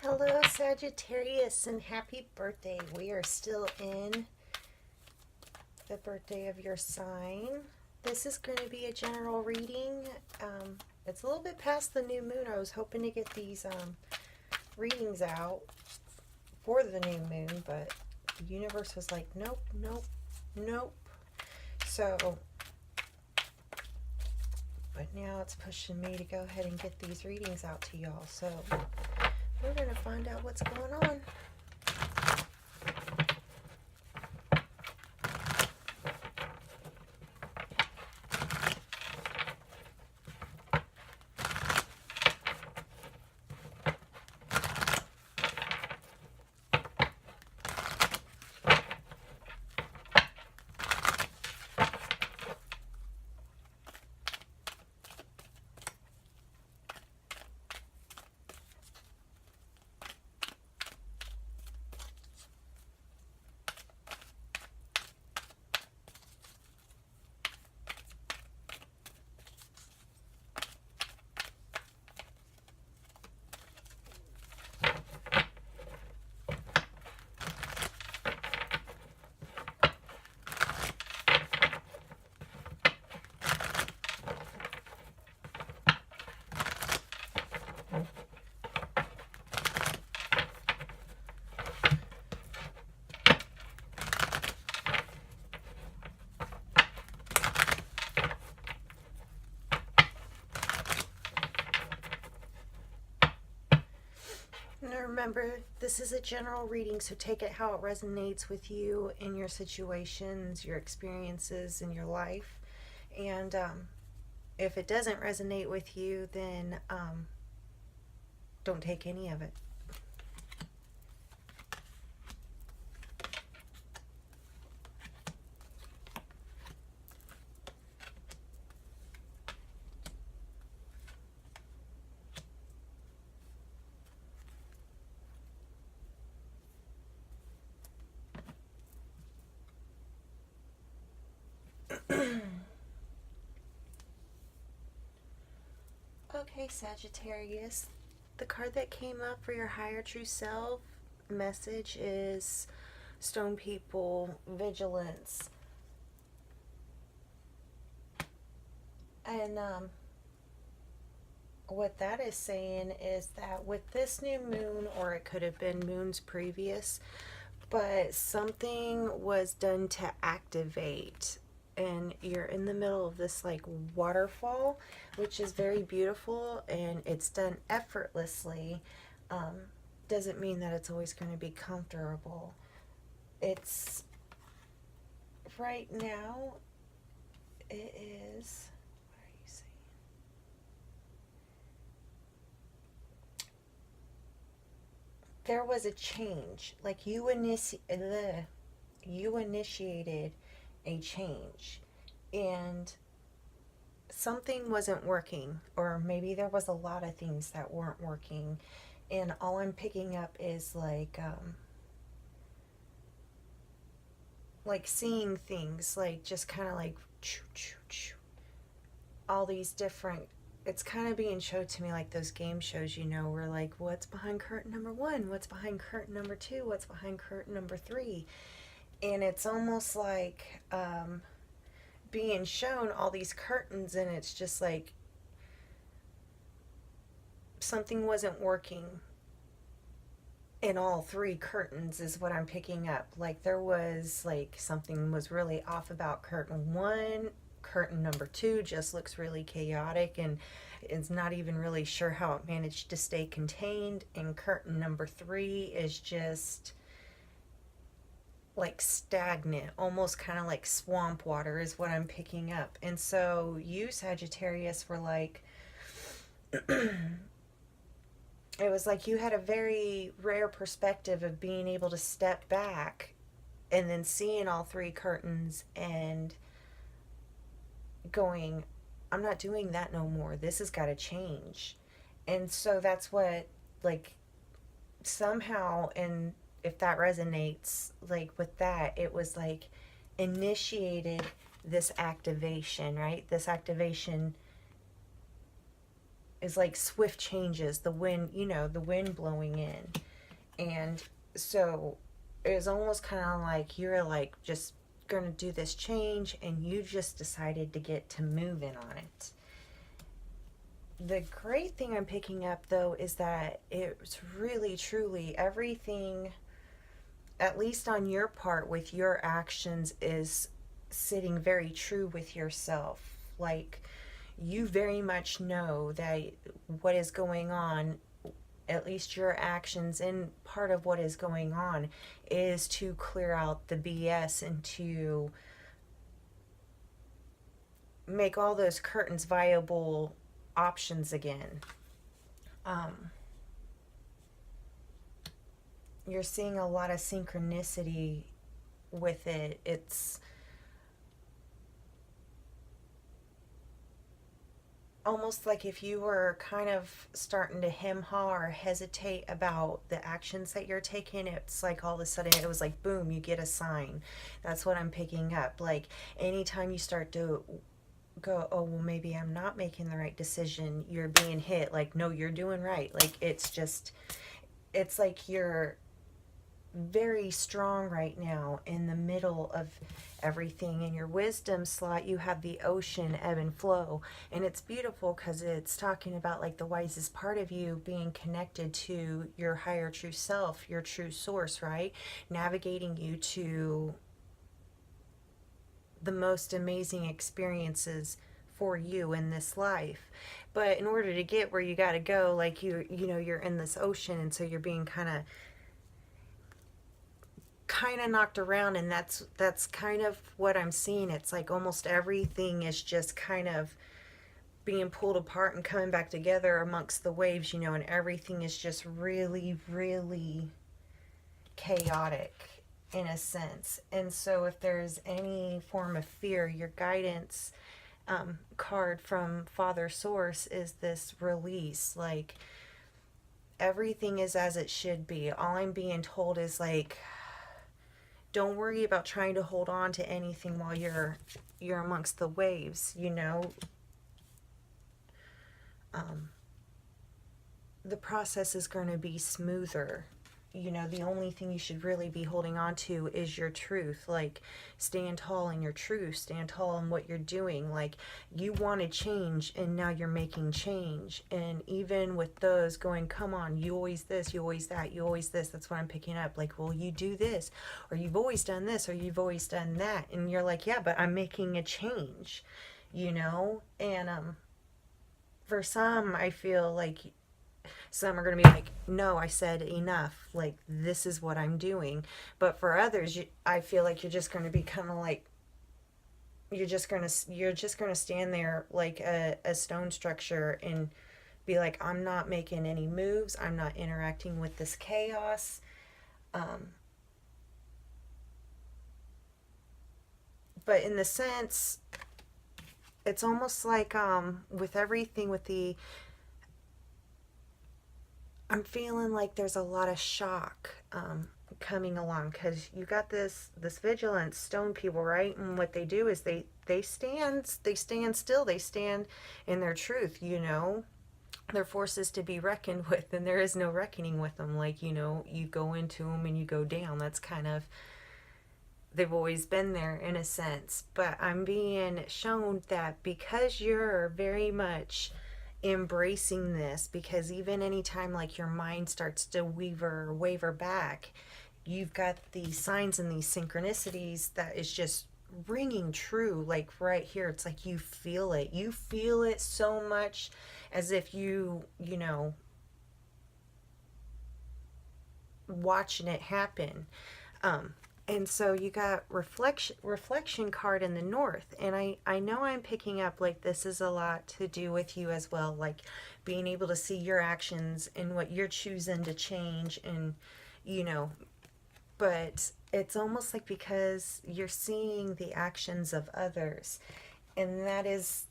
Hello, Sagittarius, and happy birthday. We are still in the birthday of your sign. This is going to be a general reading. It's a little bit past the new moon. I was hoping to get these readings out for the new moon, but the universe was like, nope, nope, nope. So, but now it's pushing me to go ahead and get these readings out to y'all. So, we're going to find out what's going on. Now remember, this is a general reading, so take it how it resonates with you in your situations, your experiences in your life. And if it doesn't resonate with you, then don't take any of it. Okay, Sagittarius. The card that came up for your higher true self message is Stone People, Vigilance. And what that is saying is that with this new moon, or it could have been moons previous, but something was done to activate, and you're in the middle of this like waterfall, which is very beautiful, and it's done effortlessly. Doesn't mean that it's always going to be comfortable. It's right now, it is, what are you saying? There was a change, like you initiated a change, and something wasn't working, or maybe there was a lot of things that weren't working, and all I'm picking up is like seeing things like just kind of like choo, choo, choo, all these different, it's kind of being showed to me like those game shows, where like what's behind curtain number one, what's behind curtain number two, what's behind curtain number three. And it's almost like being shown all these curtains, and it's just like something wasn't working in all three curtains is what I'm picking up. Like there was like something was really off about curtain one. Curtain number two just looks really chaotic and is not even really sure how it managed to stay contained. And curtain number three is just like stagnant, almost kind of like swamp water is what I'm picking up. And so you, Sagittarius, were like, it was like you had a very rare perspective of being able to step back and then seeing all three curtains and going, I'm not doing that no more. This has got to change. And so that's what, like, somehow, and if that resonates, like, with that, it was like initiated this activation, right? This activation is like swift changes, the wind, the wind blowing in. And so it's almost kind of like you're like just going to do this change and you just decided to get to moving on it. The great thing I'm picking up though is that it's really truly everything, at least on your part with your actions, is sitting very true with yourself. Like, you very much know that what is going on, at least your actions and part of what is going on, is to clear out the BS and to make all those curtains viable options again. You're seeing a lot of synchronicity with it. It's almost like if you were kind of starting to hem-haw or hesitate about the actions that you're taking, it's like all of a sudden it was like boom, you get a sign. That's what I'm picking up. Like anytime you start to go, oh well, maybe I'm not making the right decision, you're being hit like, no, you're doing right. Like it's like you're very strong right now in the middle of everything. In your wisdom slot, you have the ocean ebb and flow, and it's beautiful because it's talking about like the wisest part of you being connected to your higher true self, your true source, right? Navigating you to the most amazing experiences for you in this life. But in order to get where you got to go, like you're in this ocean, and so you're being kind of knocked around, and that's kind of what I'm seeing. It's like almost everything is just kind of being pulled apart and coming back together amongst the waves, and everything is just really, really chaotic in a sense. And so if there's any form of fear, your guidance card from Father Source is this release. Like, everything is as it should be. All I'm being told is like, don't worry about trying to hold on to anything while you're amongst the waves. The process is going to be smoother. The only thing you should really be holding on to is your truth. Like, stand tall in your truth, stand tall in what you're doing. Like, you wanted change and now you're making change. And even with those going, come on, you always this, you always that, you always this, that's what I'm picking up. Like, well, you do this, or you've always done this, or you've always done that. And you're like, yeah, but I'm making a change, And for some, I feel like some are going to be like, no, I said enough. Like, this is what I'm doing. But for others, I feel like you're just going to be kind of like, you're just going to stand there like a stone structure and be like, I'm not making any moves. I'm not interacting with this chaos. But in the sense, it's almost like with everything with I'm feeling like there's a lot of shock coming along, because you got this vigilant stone people, right? And what they do is they stand still, they stand in their truth. They're forces to be reckoned with, and there is no reckoning with them. Like, you go into them and you go down. That's kind of, they've always been there in a sense. But I'm being shown that because you're very much embracing this, because even anytime like your mind starts to waver back, you've got these signs and these synchronicities that is just ringing true. Like right here, it's like you feel it so much, as if you know, watching it happen. And so you got reflection card in the north. And I know I'm picking up like this is a lot to do with you as well. Like being able to see your actions and what you're choosing to change, and, but it's almost like because you're seeing the actions of others, and that is,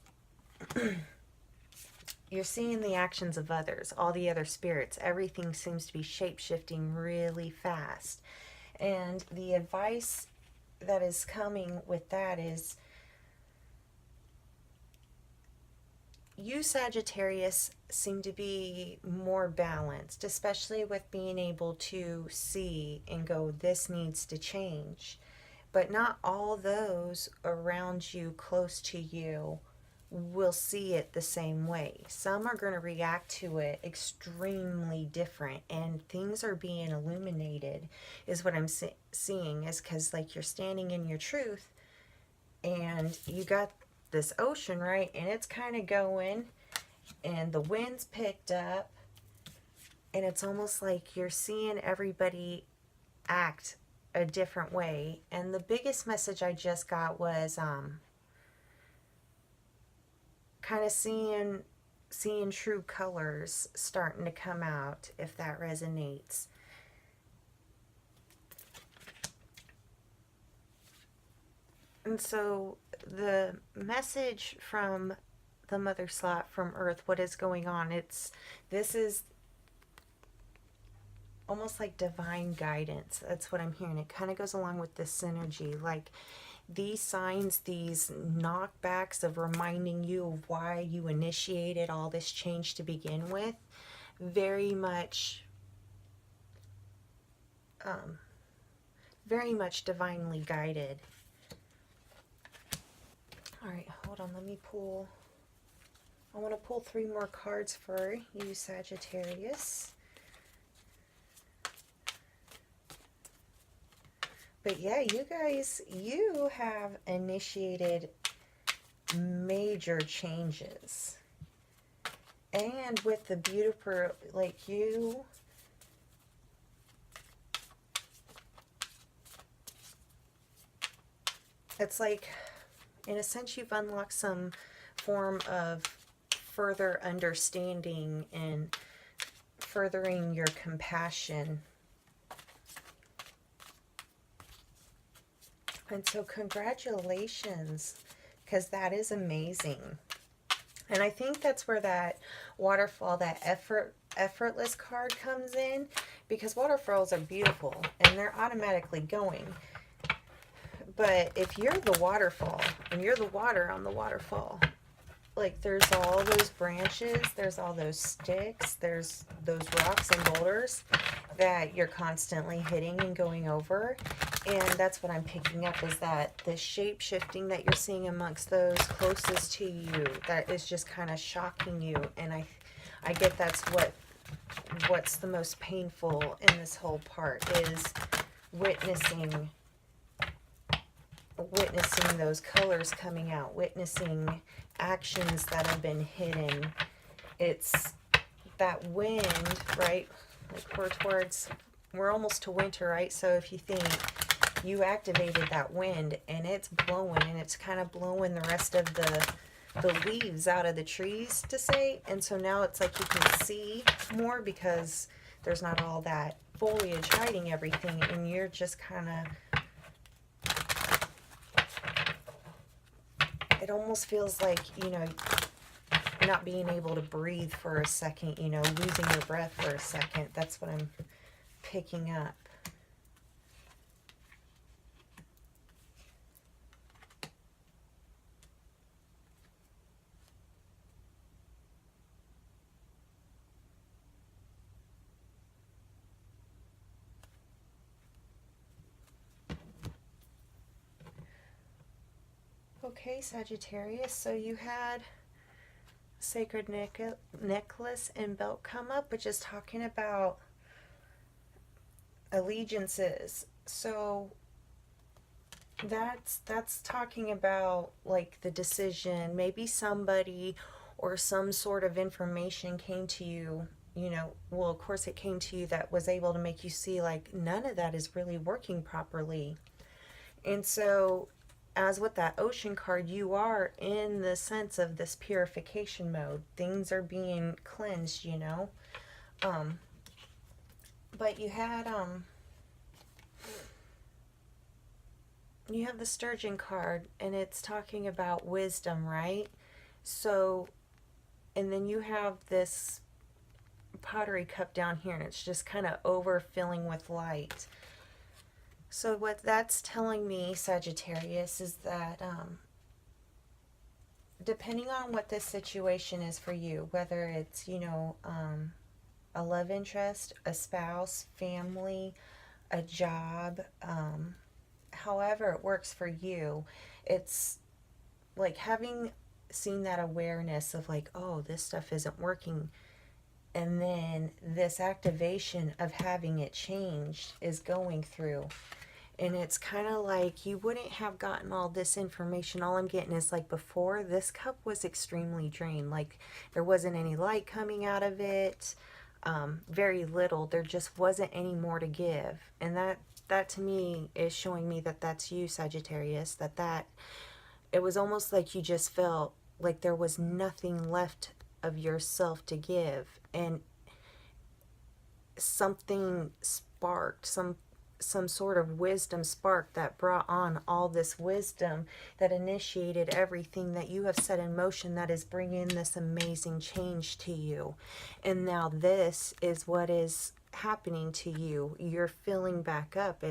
you're seeing the actions of others, all the other spirits. Everything seems to be shape-shifting really fast. And the advice that is coming with that is you, Sagittarius, seem to be more balanced, especially with being able to see and go, this needs to change. But not all those around you, close to you, will see it the same way. Some are going to react to it extremely different, and things are being illuminated, is what I'm seeing, is because, like, you're standing in your truth, and you got this ocean, right? And it's kind of going, and the wind's picked up, and it's almost like you're seeing everybody act a different way. And the biggest message I just got was kind of seeing true colors starting to come out, if that resonates. And so the message from the mother slot from Earth, what is going on, this is almost like divine guidance. That's what I'm hearing. It kind of goes along with this synergy, like these signs, these knockbacks of reminding you of why you initiated all this change to begin with, very much divinely guided. All right, hold on, let me pull. I want to pull 3 more cards for you, Sagittarius. But yeah, you guys, you have initiated major changes. And with the beautiful, like, you, it's like, in a sense, you've unlocked some form of further understanding and furthering your compassion. And so congratulations, because that is amazing. And I think that's where that waterfall, that effortless card comes in, because waterfalls are beautiful and they're automatically going. But if you're the waterfall and you're the water on the waterfall, like, there's all those branches, there's all those sticks, there's those rocks and boulders that you're constantly hitting and going over. And that's what I'm picking up, is that the shape shifting that you're seeing amongst those closest to you, that is just kind of shocking you. And I get that's what's the most painful in this whole part, is witnessing those colors coming out, witnessing actions that have been hidden. It's that wind, right? Like, we're almost to winter, right? So if you think you activated that wind, and it's blowing, and it's kind of blowing the rest of the leaves out of the trees, to say. And so now it's like you can see more, because there's not all that foliage hiding everything, and you're just kind of, it almost feels like, not being able to breathe for a second, losing your breath for a second. That's what I'm picking up. Okay, Sagittarius, so you had sacred necklace and belt come up, which is talking about allegiances. So that's talking about, like, the decision. Maybe somebody or some sort of information came to you, well, of course it came to you, that was able to make you see, like, none of that is really working properly. And so, as with that ocean card, you are in the sense of this purification mode. Things are being cleansed, but you had you have the sturgeon card, and it's talking about wisdom, right? So, and then you have this pottery cup down here, and it's just kind of overfilling with light. So what that's telling me, Sagittarius, is that depending on what this situation is for you, whether it's, a love interest, a spouse, family, a job, however it works for you, it's like having seen that awareness of like, oh, this stuff isn't working, and then this activation of having it changed is going through. And it's kind of like you wouldn't have gotten all this information. All I'm getting is like before, this cup was extremely drained. Like there wasn't any light coming out of it, very little. There just wasn't any more to give. And that to me is showing me that that's you, Sagittarius. That it was almost like you just felt like there was nothing left of yourself to give, and something sparked, some sort of wisdom spark that brought on all this wisdom that initiated everything that you have set in motion that is bringing this amazing change to you. And now this is what is happening to you. You're filling back up.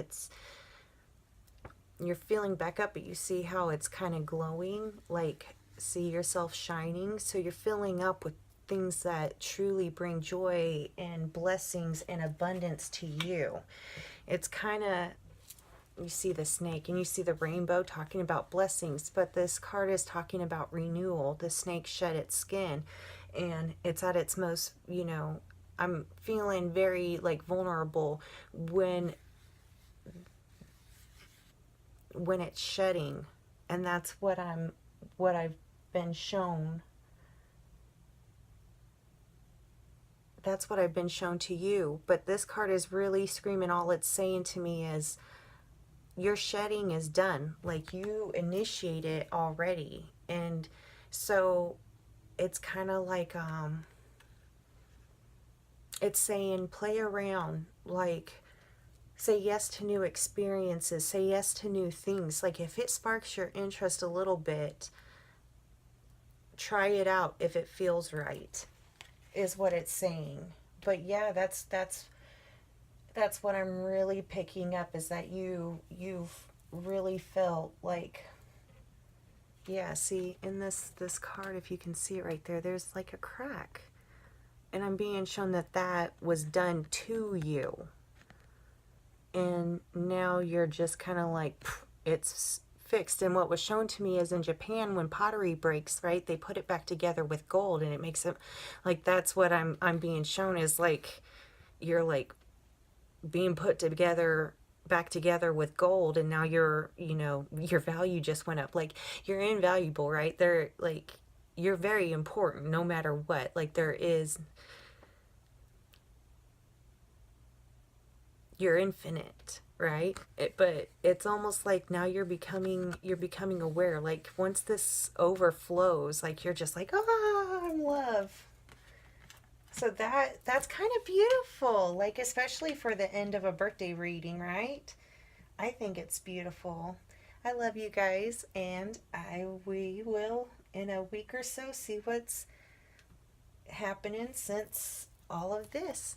You're feeling back up, but you see how it's kind of glowing, like see yourself shining. So you're filling up with things that truly bring joy and blessings and abundance to you. It's kind of, you see the snake and you see the rainbow talking about blessings, but this card is talking about renewal. The snake shed its skin and it's at its most, I'm feeling very like vulnerable when it's shedding. And that's what I've been shown. That's what I've been shown to you. But this card is really screaming, all it's saying to me is your shedding is done. Like you initiate it already. And so it's kind of like, it's saying play around, like say yes to new experiences, say yes to new things. Like if it sparks your interest a little bit, try it out if it feels right, is what it's saying. But yeah, that's what I'm really picking up, is that you've really felt like, yeah, see in this card, if you can see it right there, there's like a crack, and I'm being shown that was done to you, and now you're just kind of like, it's fixed. And what was shown to me is in Japan, when pottery breaks, right, they put it back together with gold and it makes it like, that's what I'm being shown, is like you're like being put together back together with gold, and now your value just went up. Like you're invaluable, right? They're like, you're very important no matter what. Like you're infinite, right? But it's almost like now you're becoming aware. Like once this overflows, like you're just like, I'm love. So that's kind of beautiful, like especially for the end of a birthday reading, right? I think it's beautiful. I love you guys, and we will in a week or so see what's happening since all of this.